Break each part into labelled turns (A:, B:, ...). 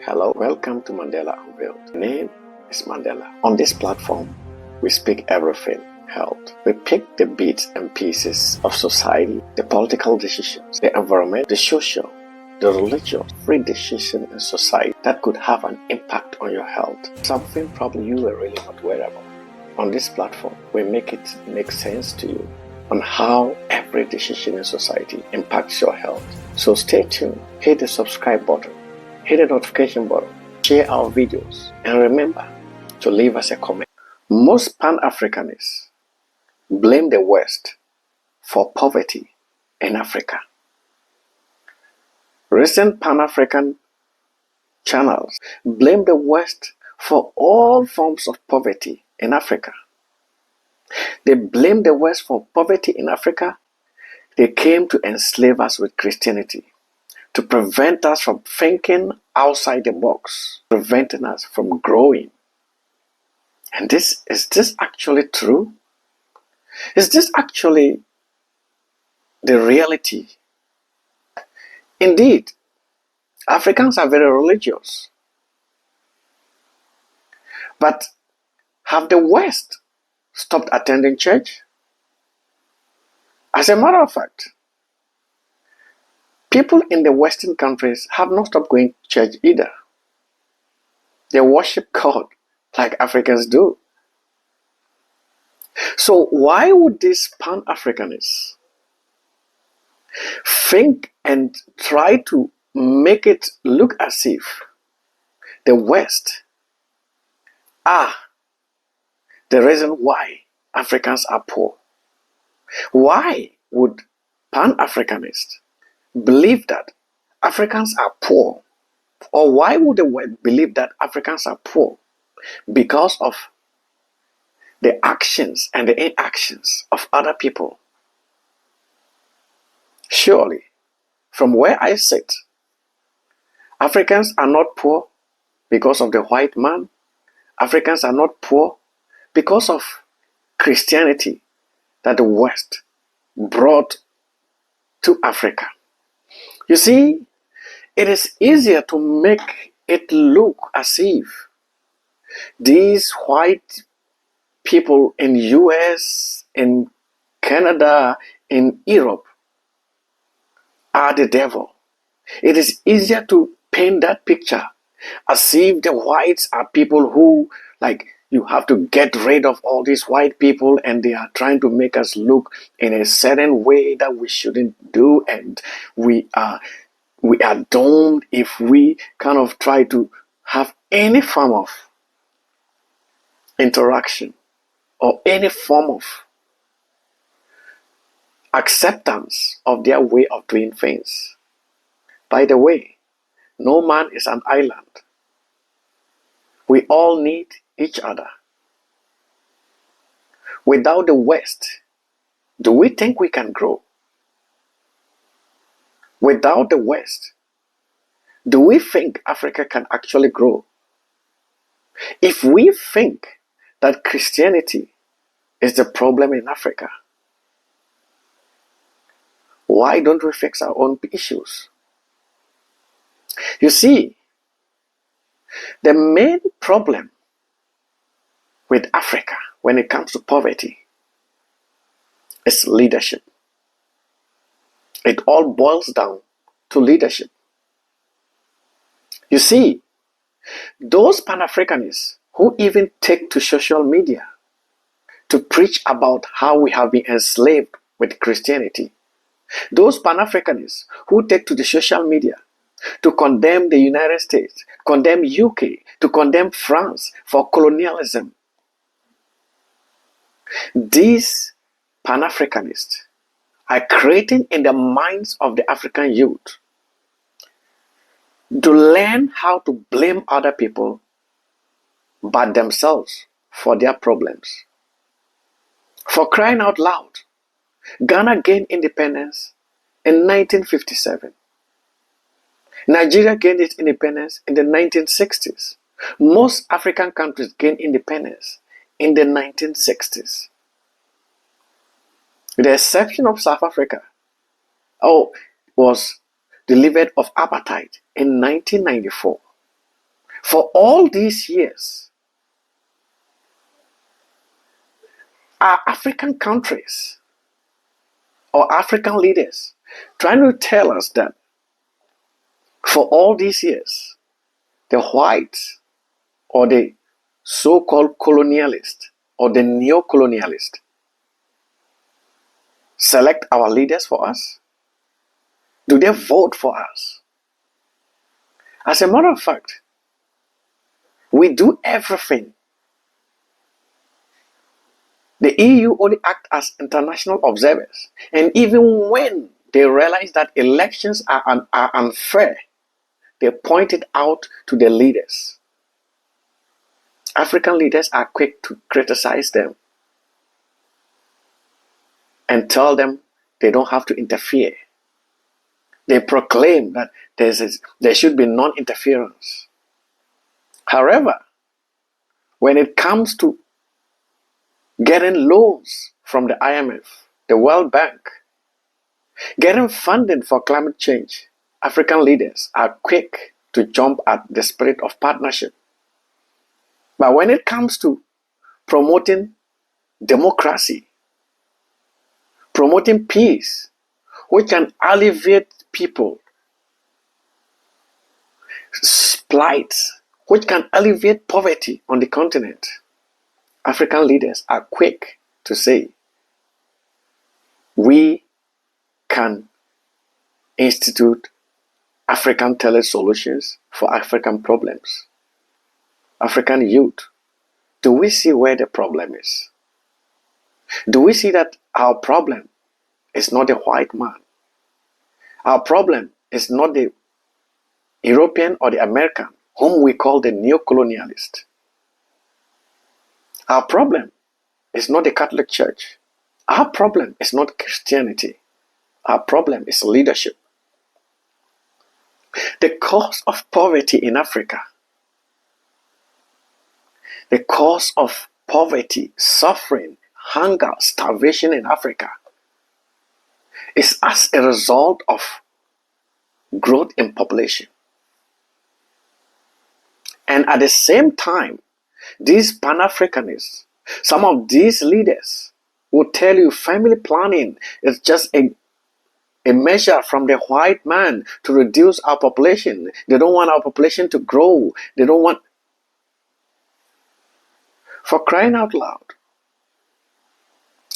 A: Hello, welcome to Mandela Unveiled. My name is Mandela. On this platform, we speak everything health. We pick the bits and pieces of society, the political decisions, the environment, the social, the religious, free decision in society that could have an impact on your health. Something probably you were really not aware about. On this platform, we make it make sense to you on how every decision in society impacts your health. So stay tuned, hit the subscribe button, hit the notification button, share our videos, and remember to leave us a comment. Most Pan-Africanists blame the West for poverty in Africa. Recent Pan-African channels blame the West for all forms of poverty in Africa. They blame the West for poverty in Africa. They came to enslave us with Christianity, to prevent us from thinking outside the box, preventing us from growing. And is this actually true? Is this actually the reality? Indeed, Africans are very religious. But have the West stopped attending church? As a matter of fact, people in the Western countries have not stopped going to church either. They worship God like Africans do. So why would these Pan-Africanists think and try to make it look as if the West are the reason why Africans are poor? Why would Pan-Africanists believe that Africans are poor? Or why would the West believe that Africans are poor? Because of the actions and the inactions of other people. Surely, from where I sit, Africans are not poor because of the white man. Africans are not poor because of Christianity that the West brought to Africa. You see, it is easier to make it look as if these white people in US, in Canada, in Europe are the devil. It is easier to paint that picture as if the whites are people who, like, you have to get rid of all these white people and they are trying to make us look in a certain way that we shouldn't do, and we are doomed if we kind of try to have any form of interaction or any form of acceptance of their way of doing things. By the way, no man is an island. We all need each other. Without the West, do we think we can grow? Without the West, do we think Africa can actually grow? If we think that Christianity is the problem in Africa, why don't we fix our own issues? You see, the main problem with Africa when it comes to poverty is leadership. It all boils down to leadership. You see, those Pan-Africanists who even take to social media to preach about how we have been enslaved with Christianity, those Pan-Africanists who take to the social media to condemn the United States, condemn UK, to condemn France for colonialism, these Pan-Africanists are creating in the minds of the African youth to learn how to blame other people but themselves for their problems. For crying out loud, Ghana gained independence in 1957. Nigeria gained its independence in the 1960s. Most African countries gained independence in the 1960s. With the exception of South Africa, was delivered of apartheid in 1994. For all these years, are African countries or African leaders trying to tell us that for all these years, the whites or the so-called colonialist or the neo-colonialist select our leaders for us? Do they vote for us? As a matter of fact, we do everything. The EU only act as international observers. And even when they realize that elections are unfair, they point it out to the leaders. African leaders are quick to criticize them and tell them they don't have to interfere. They proclaim that there should be non-interference. However, when it comes to getting loans from the IMF, the World Bank, getting funding for climate change, African leaders are quick to jump at the spirit of partnership. But when it comes to promoting democracy, promoting peace, which can alleviate people plight, which can alleviate poverty on the continent, African leaders are quick to say, we can institute African tailored solutions for African problems. African youth, do we see where the problem is? Do we see that our problem is not the white man? Our problem is not the European or the American, whom we call the neo-colonialist. Our problem is not the Catholic Church. Our problem is not Christianity. Our problem is leadership. The cause of poverty in Africa, the cause of poverty, suffering, hunger, starvation in Africa is as a result of growth in population. And at the same time, these Pan-Africanists, some of these leaders will tell you family planning is just a measure from the white man to reduce our population. They don't want our population to grow. They don't want... For crying out loud,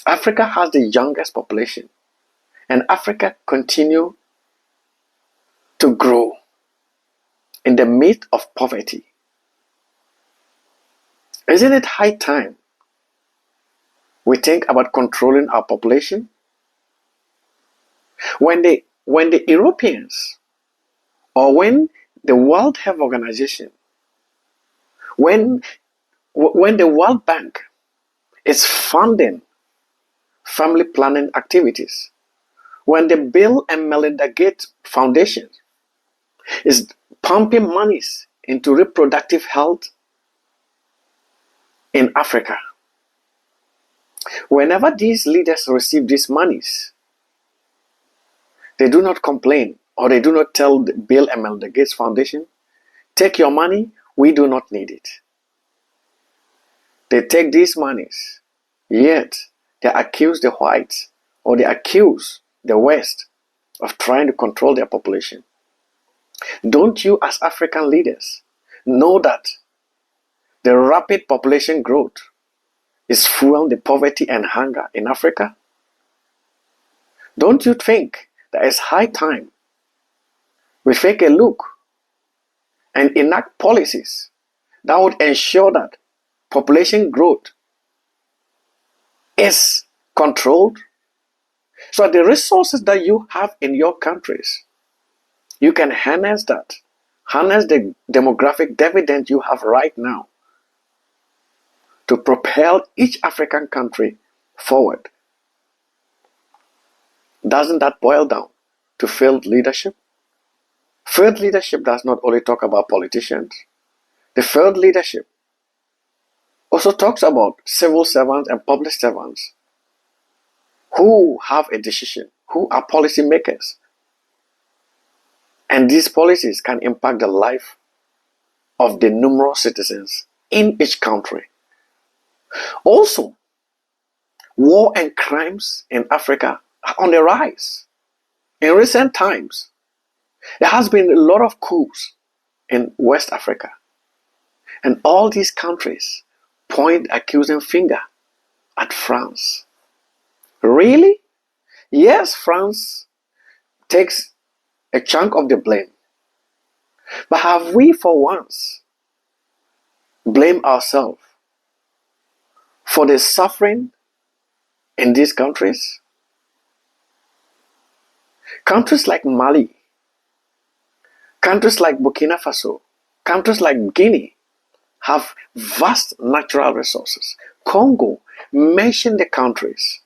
A: Africa has the youngest population, and Africa continue to grow in the midst of poverty. Isn't it high time we think about controlling our population? When the Europeans or when the World Health Organization, when the World Bank is funding family planning activities, when the Bill and Melinda Gates Foundation is pumping monies into reproductive health in Africa, whenever these leaders receive these monies, they do not complain or they do not tell the Bill and Melinda Gates Foundation, take your money, we do not need it. They take these monies, yet they accuse the whites or they accuse the West of trying to control their population. Don't you as African leaders know that the rapid population growth is fueling the poverty and hunger in Africa? Don't you think that it's high time we take a look and enact policies that would ensure that population growth is controlled, so the resources that you have in your countries, you can harness that, harness the demographic dividend you have right now to propel each African country forward? Doesn't that boil down to failed leadership? Failed leadership does not only talk about politicians. The failed leadership also talks about civil servants and public servants who have a decision, who are policy makers. And these policies can impact the life of the numerous citizens in each country. Also, war and crimes in Africa are on the rise. In recent times, there has been a lot of coups in West Africa. And all these countries point accusing finger at France. Really? Yes, France takes a chunk of the blame. But have we for once blamed ourselves for the suffering in these countries? Countries like Mali, countries like Burkina Faso, countries like Guinea have vast natural resources. Congo, mention the countries.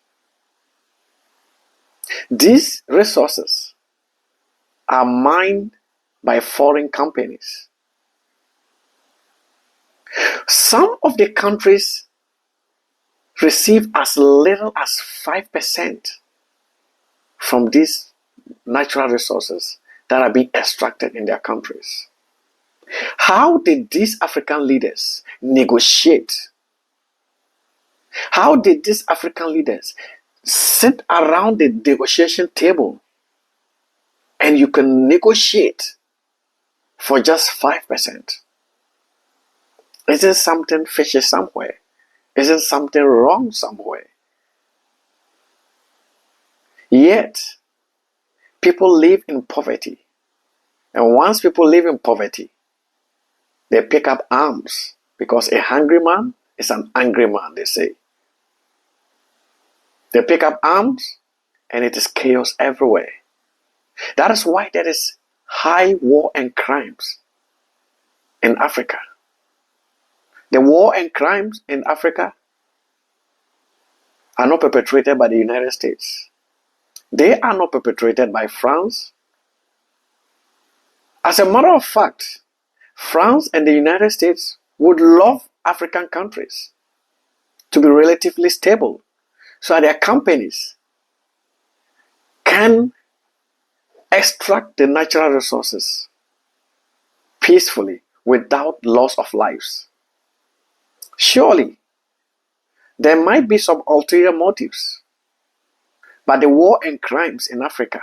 A: These resources are mined by foreign companies. Some of the countries receive as little as 5% from these natural resources that are being extracted in their countries. How did these African leaders negotiate? How did these African leaders sit around the negotiation table and you can negotiate for just 5%? Isn't something fishy somewhere? Isn't something wrong somewhere? Yet, people live in poverty. And once people live in poverty, they pick up arms because a hungry man is an angry man, they say. They pick up arms and it is chaos everywhere. That is why there is high war and crimes in Africa. The war and crimes in Africa are not perpetrated by the United States. They are not perpetrated by France. As a matter of fact, France and the United States would love African countries to be relatively stable so that their companies can extract the natural resources peacefully without loss of lives. Surely, there might be some ulterior motives, but the war and crimes in Africa,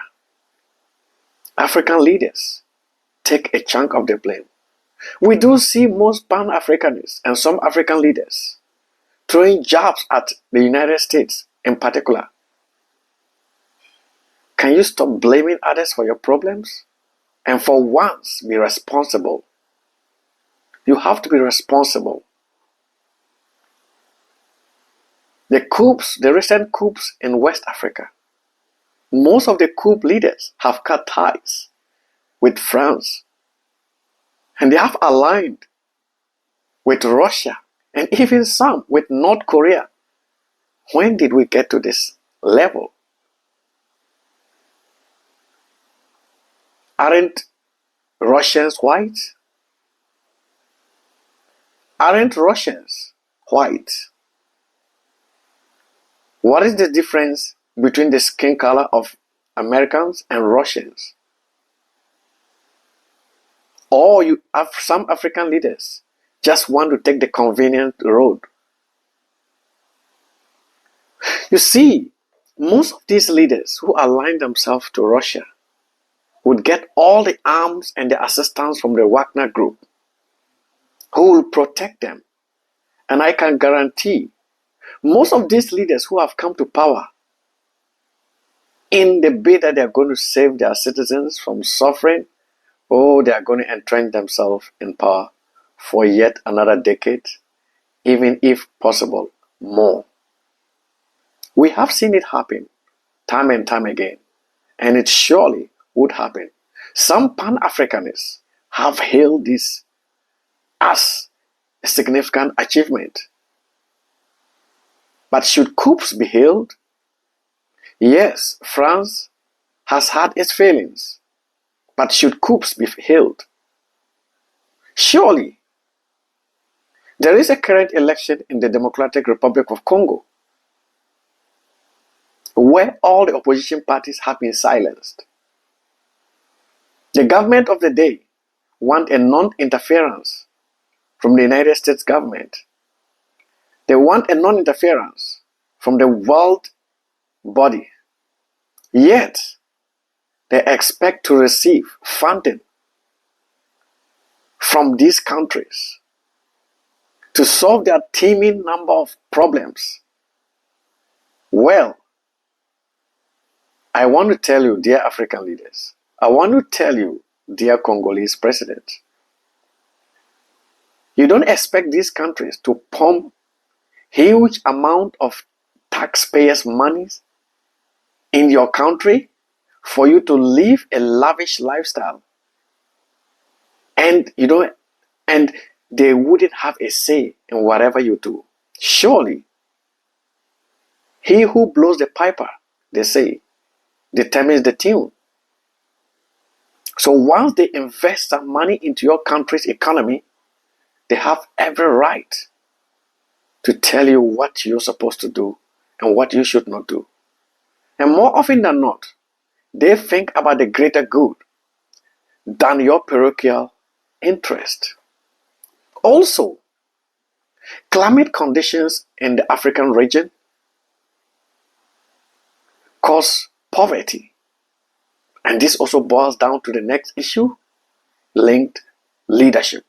A: African leaders take a chunk of the blame. We do see most Pan-Africanists and some African leaders throwing jabs at the United States in particular. Can you stop blaming others for your problems? And for once, be responsible. You have to be responsible. The recent coups in West Africa, most of the coup leaders have cut ties with France. And they have aligned with Russia and even some with North Korea. When did we get to this level? Aren't Russians white? Aren't Russians white? What is the difference between the skin color of Americans and Russians? Or you have some African leaders just want to take the convenient road. You see, most of these leaders who align themselves to Russia would get all the arms and the assistance from the Wagner group, who will protect them. And I can guarantee most of these leaders who have come to power in the bid that they are going to save their citizens from suffering, they are going to entrench themselves in power for yet another decade, even if possible, more. We have seen it happen time and time again, and it surely would happen. Some Pan-Africanists have hailed this as a significant achievement. But should coups be hailed? Yes, France has had its failings. But should coups be hailed? Surely, there is a current election in the Democratic Republic of Congo where all the opposition parties have been silenced. The government of the day want a non-interference from the United States government. They want a non-interference from the world body. Yet, they expect to receive funding from these countries to solve their teeming number of problems. Well, I want to tell you, dear African leaders, I want to tell you, dear Congolese president, you don't expect these countries to pump huge amount of taxpayers' money in your country for you to live a lavish lifestyle. And and they wouldn't have a say in whatever you do. Surely, he who blows the piper, they say, determines the tune. So once they invest some money into your country's economy, they have every right to tell you what you're supposed to do and what you should not do. And more often than not, they think about the greater good than your parochial interest. Also, climate conditions in the African region cause poverty. And this also boils down to the next issue, linked leadership.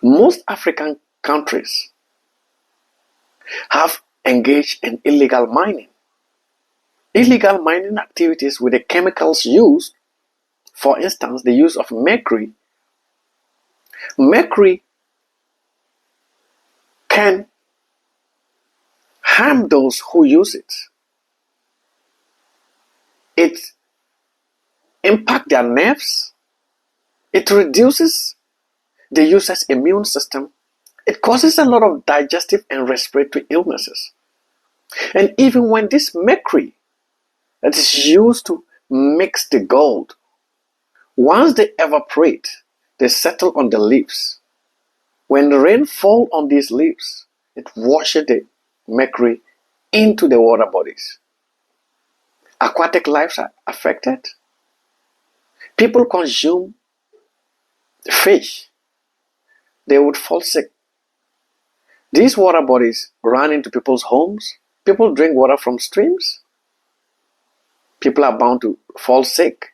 A: Most African countries have engaged in illegal mining. Illegal mining activities with the chemicals used, for instance, the use of mercury. Mercury can harm those who use it. It impacts their nerves. It reduces the user's immune system. It causes a lot of digestive and respiratory illnesses. And even when this mercury that is used to mix the gold, once they evaporate, they settle on the leaves. When the rain falls on these leaves, it washes the mercury into the water bodies. Aquatic lives are affected. People consume fish. They would fall sick. These water bodies run into people's homes. People drink water from streams. People are bound to fall sick.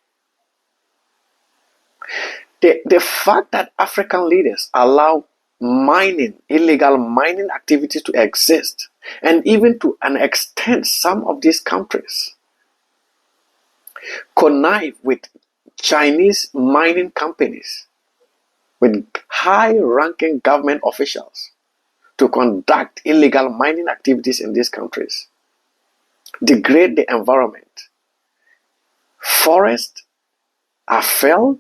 A: The fact that African leaders allow mining, illegal mining activities to exist, and even to an extent some of these countries connive with Chinese mining companies, with high-ranking government officials to conduct illegal mining activities in these countries, degrade the environment. Forests are felled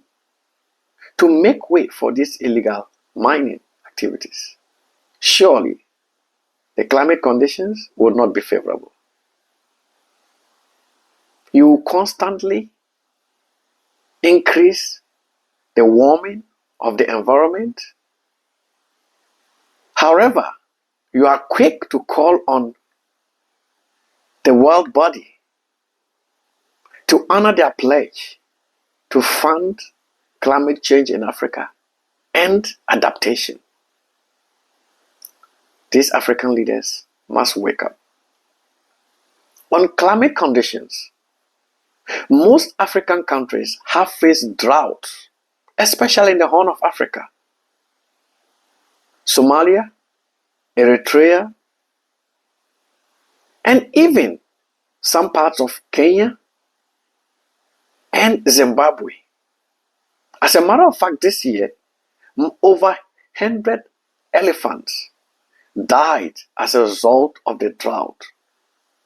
A: to make way for these illegal mining activities. Surely, the climate conditions would not be favorable. You constantly increase the warming of the environment. However, you are quick to call on the world body to honor their pledge to fund climate change in Africa and adaptation. These African leaders must wake up. On climate conditions, most African countries have faced droughts, especially in the Horn of Africa. Somalia, Eritrea, and even some parts of Kenya and Zimbabwe. As a matter of fact, this year, over 100 elephants died as a result of the drought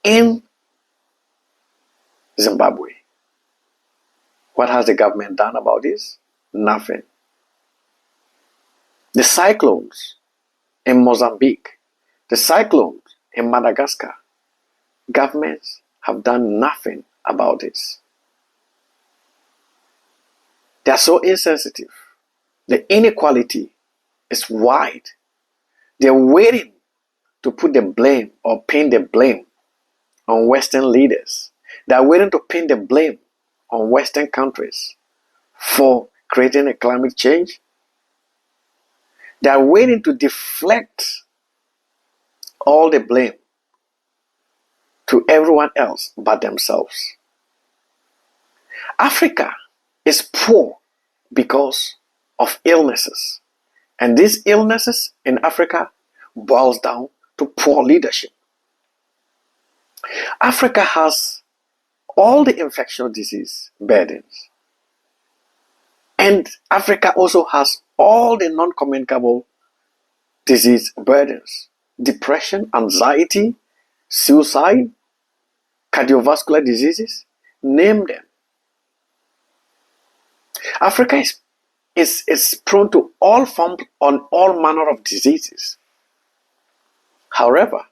A: in Zimbabwe. What has the government done about this? Nothing. The cyclones in Mozambique, the cyclones in Madagascar, governments have done nothing about this. They are so insensitive. The inequality is wide. They're waiting to put the blame or pin the blame on Western leaders. They're waiting to pin the blame on Western countries for creating a climate change. They are waiting to deflect all the blame to everyone else but themselves. Africa is poor because of illnesses. And these illnesses in Africa boils down to poor leadership. Africa has all the infectious disease burdens. And Africa also has all the non-communicable disease burdens. Depression, anxiety, suicide, cardiovascular diseases, name them. Africa is prone to all forms on all manner of diseases. However,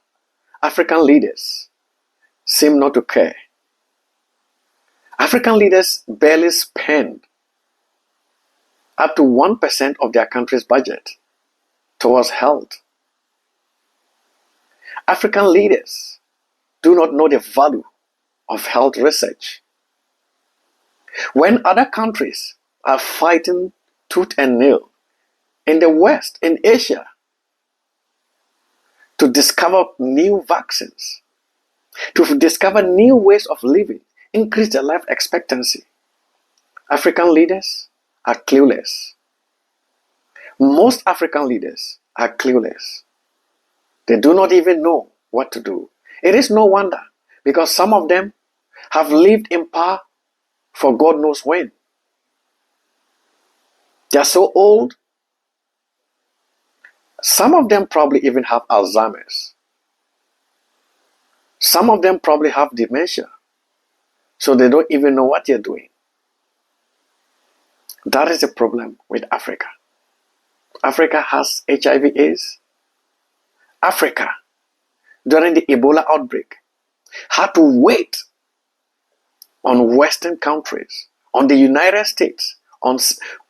A: African leaders seem not to care. African leaders barely spend up to 1% of their country's budget towards health. African leaders do not know the value of health research. When other countries are fighting tooth and nail in the West, in Asia, to discover new vaccines, to discover new ways of living, increase their life expectancy, African leaders are clueless. Most African leaders are clueless. They do not even know what to do. It is no wonder, because some of them have lived in power for God knows when. They are so old. Some of them probably even have Alzheimer's. Some of them probably have dementia. So they don't even know what they're doing. That is the problem with Africa. Africa has HIV/AIDS. Africa, during the Ebola outbreak, had to wait on Western countries, on the United States, on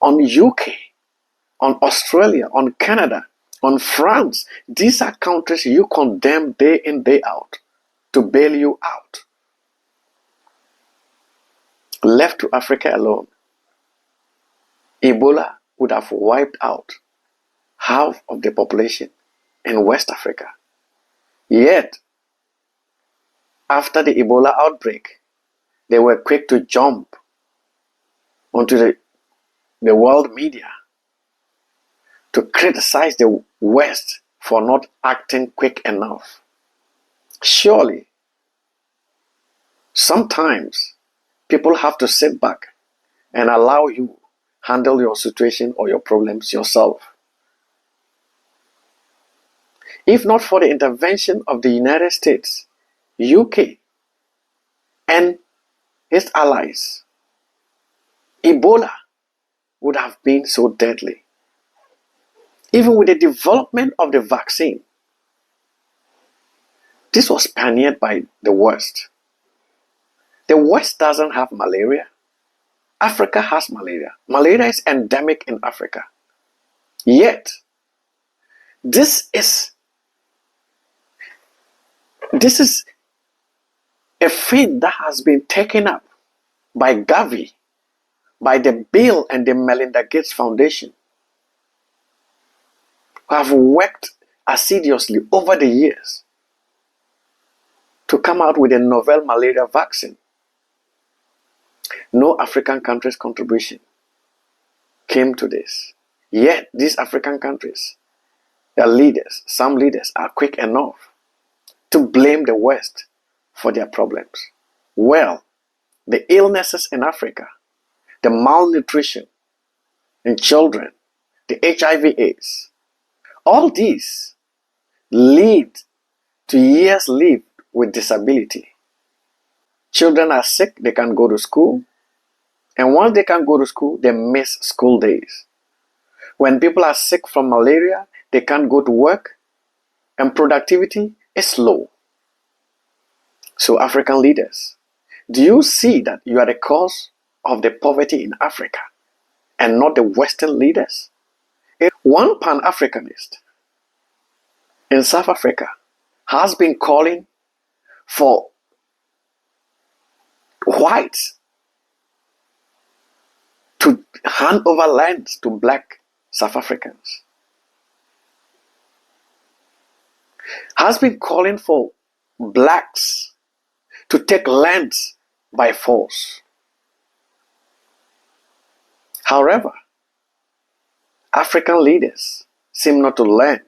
A: UK, on Australia, on Canada, on France. These are countries you condemn day in, day out to bail you out. Left to Africa alone, Ebola would have wiped out half of the population in West Africa. Yet, after the Ebola outbreak, they were quick to jump onto the world media to criticize the West for not acting quick enough. Surely, sometimes people have to sit back and allow you handle your situation or your problems yourself. If not for the intervention of the United States, UK, and its allies, Ebola would have been so deadly. Even with the development of the vaccine, this was pioneered by the West. The West doesn't have malaria. Africa has malaria. Malaria is endemic in Africa. Yet, this is a faith that has been taken up by Gavi, by the Bill and the Melinda Gates Foundation, who have worked assiduously over the years to come out with a novel malaria vaccine. No African country's contribution came to this. Yet, these African countries, their leaders, some leaders are quick enough to blame the West for their problems. Well, the illnesses in Africa, the malnutrition in children, the HIV/AIDS, all these lead to years lived with disability. Children are sick, they can't go to school. And once they can't go to school, they miss school days. When people are sick from malaria, they can't go to work, and productivity is low. So African leaders, do you see that you are the cause of the poverty in Africa and not the Western leaders? One Pan-Africanist in South Africa has been calling for whites to hand over lands to black South Africans. has been calling for blacks to take lands by force. However, African leaders seem not to learn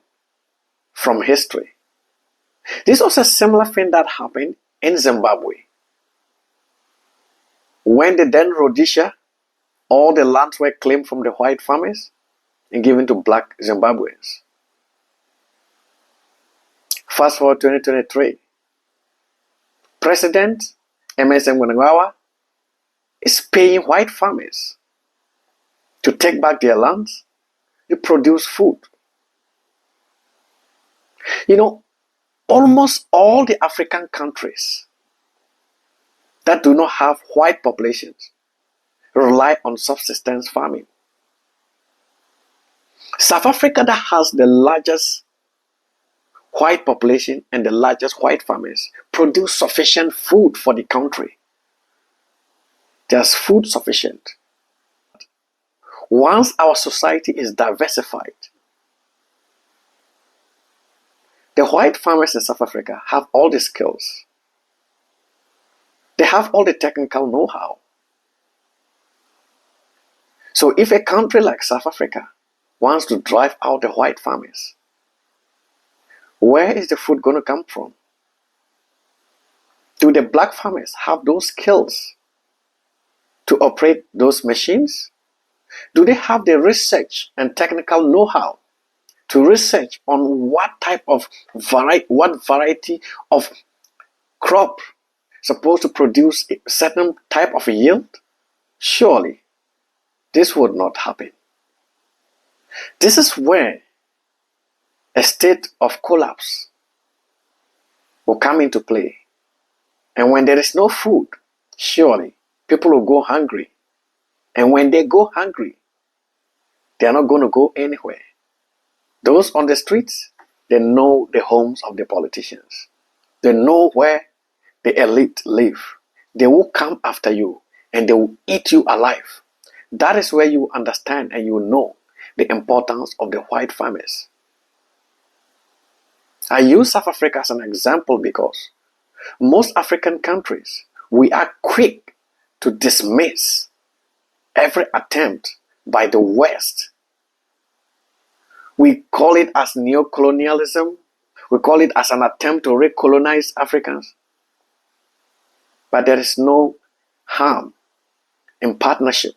A: from history. This was a similar thing that happened in Zimbabwe. When the then Rhodesia, all the lands were claimed from the white farmers and given to black Zimbabweans. Fast forward 2023, President Emerson Mnangagwa is paying white farmers to take back their lands to produce food. You know, almost all the African countries that do not have white populations rely on subsistence farming. South Africa, that has the largest white population and the largest white farmers, produce sufficient food for the country. There's food sufficient. Once our society is diversified, the white farmers in South Africa have all the skills. They have all the technical know-how. So if a country like South Africa wants to drive out the white farmers, where is the food going to come from? Do the black farmers have those skills to operate those machines? Do they have the research and technical know-how to research on what variety of crop supposed to produce a certain type of yield? Surely, this would not happen. This is where a state of collapse will come into play. And when there is no food, surely people will go hungry. And when they go hungry, they are not going to go anywhere. Those on the streets, they know the homes of the politicians. They know where the elite live. They will come after you and they will eat you alive. That is where you understand and you know the importance of the white farmers. I use South Africa as an example because most African countries, we are quick to dismiss every attempt by the West. We call it as neocolonialism. We call it as an attempt to recolonize Africans. But there is no harm in partnership